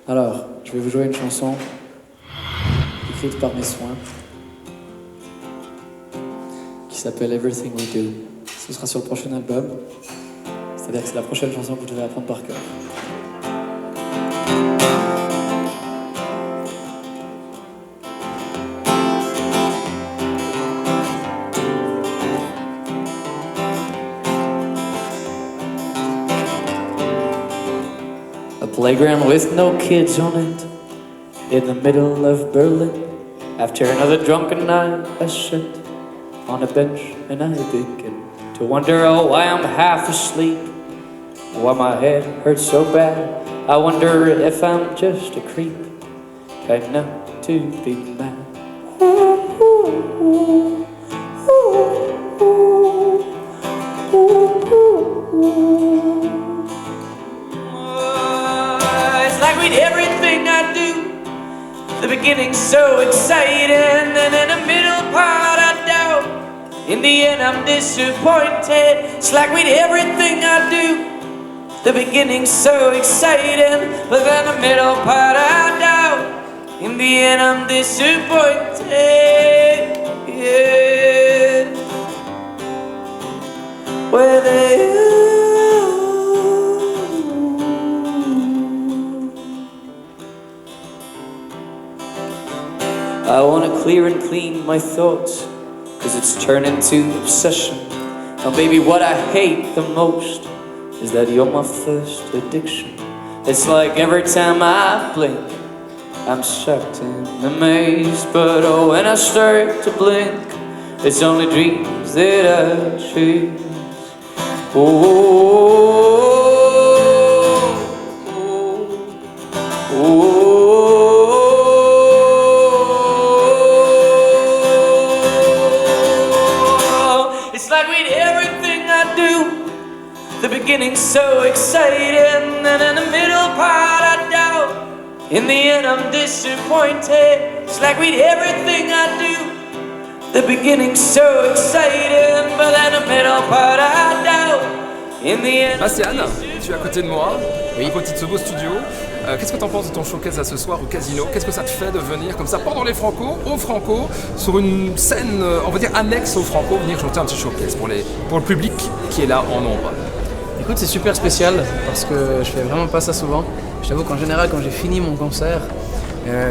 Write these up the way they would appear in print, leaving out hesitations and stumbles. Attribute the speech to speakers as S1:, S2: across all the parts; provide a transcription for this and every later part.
S1: Alors, je vais vous jouer une chanson écrite par mes soins qui s'appelle Everything We Do. Ce sera sur le prochain album, c'est-à-dire que c'est la prochaine chanson que vous devez apprendre par cœur. A playground with no kids on it, in the middle of Berlin. After another drunken night, I sit on a bench and I begin to wonder, oh, why I'm half asleep, why my head hurts so bad. I wonder if I'm just a creep, kind enough to be mad. It's like with everything I do, the beginning's so exciting, and in the middle part I doubt. In the end I'm disappointed. It's like with everything I do, the beginning's so exciting, but then the middle part I doubt. In the end I'm disappointed. Yeah. Whether I wanna clear and clean my thoughts, cause it's turned into obsession. Now baby, what I hate the most is that you're my first addiction. It's like every time I blink, I'm shocked and amazed. But oh, when I start to blink, it's only dreams that I chase. It's like with everything I do, the beginning's so exciting, and in the middle part I doubt. In the end I'm disappointed. It's like with everything I do, the beginning's so exciting, but in the middle part I doubt. In the end.
S2: Bastian, tu es à côté de moi, oui. À côté de ce beau studio. Qu'est-ce que tu en penses de ton showcase à ce soir au Casino? Qu'est-ce que ça te fait de venir comme ça pendant les Franco, au Franco, sur une scène, on va dire annexe au Franco, venir chanter un petit showcase pour le public qui est là en nombre?
S3: Écoute, c'est super spécial parce que je fais vraiment pas ça souvent. Je t'avoue qu'en général, quand j'ai fini mon concert,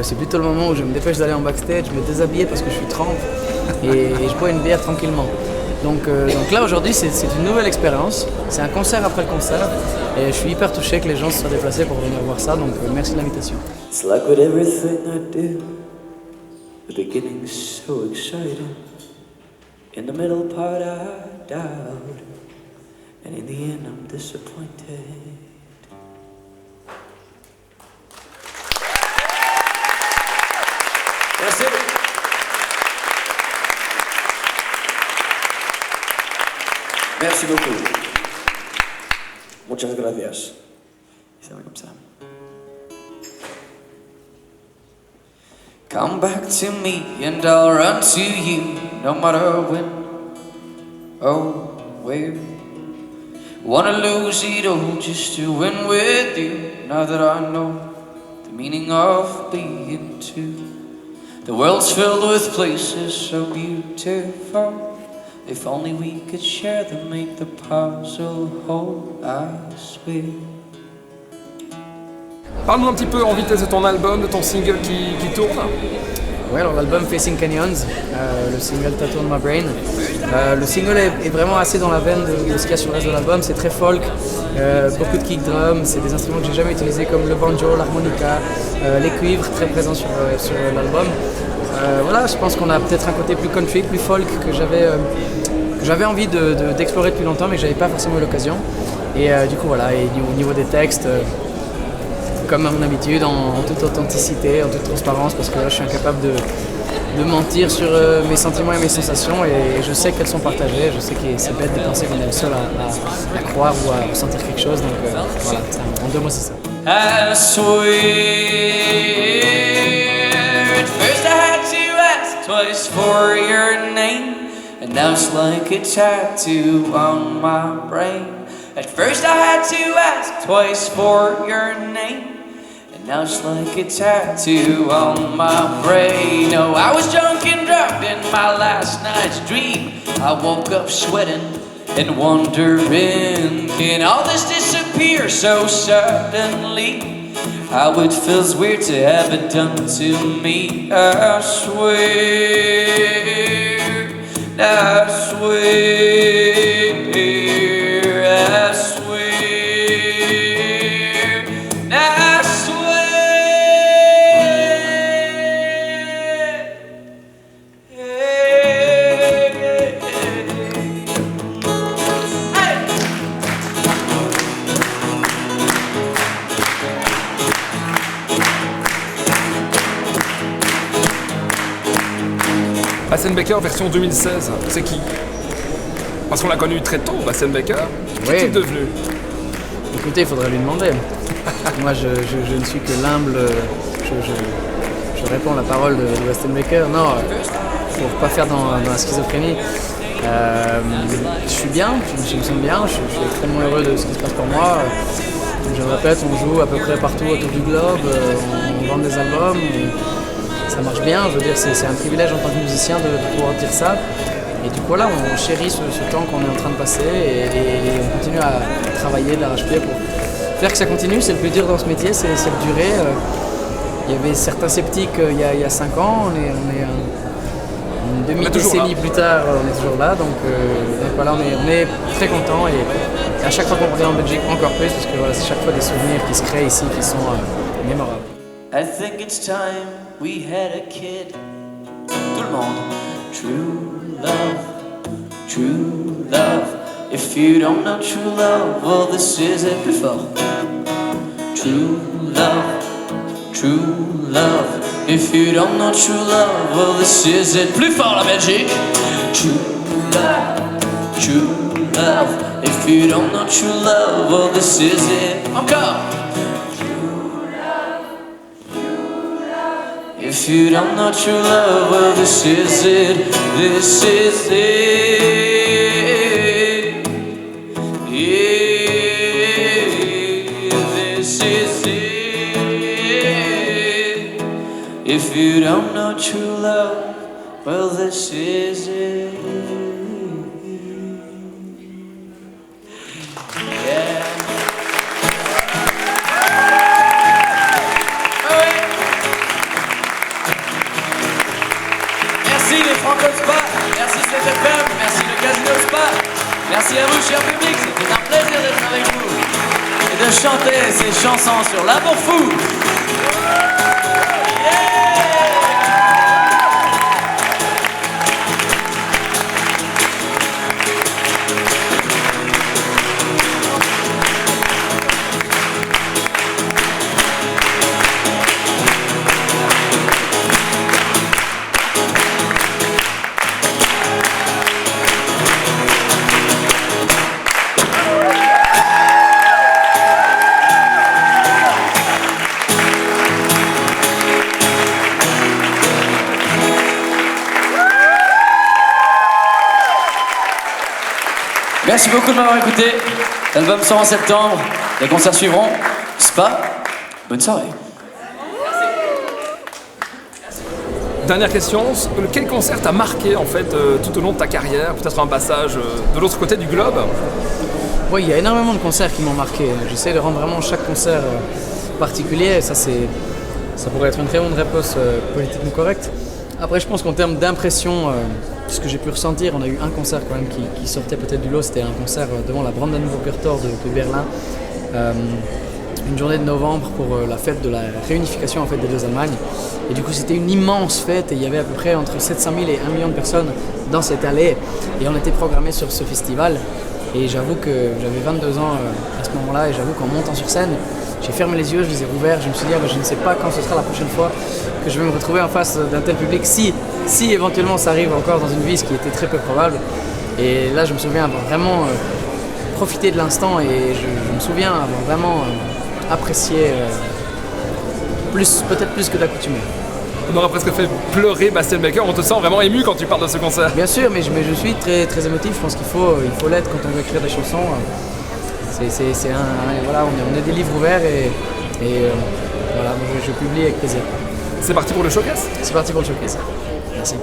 S3: c'est plutôt le moment où je me dépêche d'aller en backstage, je me déshabille parce que je suis trempe et je bois une bière tranquillement. Donc là aujourd'hui c'est une nouvelle expérience, c'est un concert après le concert et je suis hyper touché que les gens se soient déplacés pour venir voir ça, donc merci de l'invitation.
S1: It's like with everything I do, the beginning's so exciting, in the middle part I doubt, and in the end I'm disappointed. Merci. Merci beaucoup. Muchas gracias. Y se va comme ça. Come back to me and I'll run to you, no matter when or where. Wanna lose it all just to win with you. Now that I know the meaning of being two. The world's filled with places so beautiful. If only we could share them, make the puzzle whole, I swear.
S2: Parle-nous un petit peu en vitesse de ton album, de ton single qui tourne.
S3: Ouais, alors l'album Facing Canyons, le single Tattoo on My Brain. Le single est vraiment assez dans la veine de ce qu'il y a sur le reste de l'album, c'est très folk, beaucoup de kick drum, c'est des instruments que j'ai jamais utilisés comme le banjo, l'harmonica, les cuivres très présents sur l'album. Voilà, je pense qu'on a peut-être un côté plus country, plus folk que j'avais envie d'explorer depuis longtemps mais que j'avais pas forcément eu l'occasion. Et du coup voilà, et au niveau des textes, comme à mon habitude, en toute authenticité, en toute transparence, parce que là je suis incapable de mentir sur mes sentiments et mes sensations, et je sais qu'elles sont partagées. Je sais que c'est bête de penser qu'on est le seul à croire ou à ressentir quelque chose. Donc voilà, en 2 mots, c'est ça.
S1: I swear, at first I had to ask twice for your name, and now it's like a tattoo on my brain. At first I had to ask twice for your name, and now it's like a tattoo on my brain. Oh, I was drunk and drugged in my last night's dream. I woke up sweating and wondering, can all this disappear so suddenly? How it feels weird to have it done to me. I swear, I swear, I swear, I swear.
S2: Bassen Baker version 2016, c'est qui? Parce qu'on l'a connu très tôt, Bassen Baker.
S3: Oui.
S2: Qu'est-il devenu?
S3: Écoutez, il faudrait lui demander. Moi, je ne suis que l'humble. Je réponds la parole de Bassen Baker. Non, pour pas faire dans la schizophrénie. Je suis bien, je me sens bien, je suis extrêmement heureux de ce qui se passe pour moi. Comme je le répète, on joue à peu près partout autour du globe, on vend des albums. Ça marche bien, je veux dire, c'est un privilège en tant que musicien de pouvoir dire ça. Et du coup, voilà, on chérit ce temps qu'on est en train de passer et on continue à travailler d'arrache-pied pour faire que ça continue. C'est le plus dur dans ce métier, c'est de durer. Il y avait certains sceptiques il y a 5 ans, on est une demi-décennie plus tard, on est toujours là. Donc voilà, on est très contents et à chaque fois qu'on revient en Belgique, encore plus, parce que voilà, c'est chaque fois des souvenirs qui se créent ici qui sont mémorables.
S1: I think it's time we had a kid. Tout le monde. True love, true love. If you don't know true love, well this is it before. True love, true love. If you don't know true love, well this is it. Plus fort la Belgique. True love, true love. If you don't know true love, well this is it. Encore. If you don't know true love, well this is it, this is it. Yeah, this is it. If you don't know true love, well this is it. Yeah. Merci les Franco Spa, merci CFM, merci le Casino Spa, merci à vous cher public, c'était un plaisir d'être avec vous et de chanter ces chansons sur l'amour fou. Merci beaucoup de m'avoir écouté. L'album sort en septembre. Les concerts suivront. Spa, bonne soirée.
S2: Dernière question, quel concert t'a marqué en fait tout au long de ta carrière? Peut-être un passage de l'autre côté du globe?
S3: Oui, il y a énormément de concerts qui m'ont marqué. J'essaie de rendre vraiment chaque concert particulier. Ça pourrait être une très bonne réponse politiquement correcte. Après, je pense qu'en termes d'impression, ce que j'ai pu ressentir, on a eu un concert quand même qui sortait peut-être du lot. C'était un concert devant la Brandenburger Tor de Berlin. Une journée de novembre pour la fête de la réunification en fait, des deux Allemagnes. Et du coup, c'était une immense fête et il y avait à peu près entre 700 000 et 1 million de personnes dans cette allée. Et on était programmés sur ce festival. Et j'avoue que j'avais 22 ans à ce moment-là, et j'avoue qu'en montant sur scène, j'ai fermé les yeux, je les ai rouverts, je me suis dit, je ne sais pas quand ce sera la prochaine fois que je vais me retrouver en face d'un tel public, si éventuellement ça arrive encore dans une vie, ce qui était très peu probable. Et là, je me souviens avoir vraiment profité de l'instant, et je me souviens avoir vraiment apprécié peut-être plus que d'accoutumée.
S2: On aura presque fait pleurer Bastien Baker, on te sent vraiment ému quand tu parles de ce concert.
S3: Bien sûr, mais je suis très, très émotif, je pense qu'il faut l'être quand on veut écrire des chansons. Voilà, on est des livres ouverts, et voilà, je publie avec plaisir.
S2: C'est parti pour le showcase ?
S3: C'est parti pour le showcase. Merci.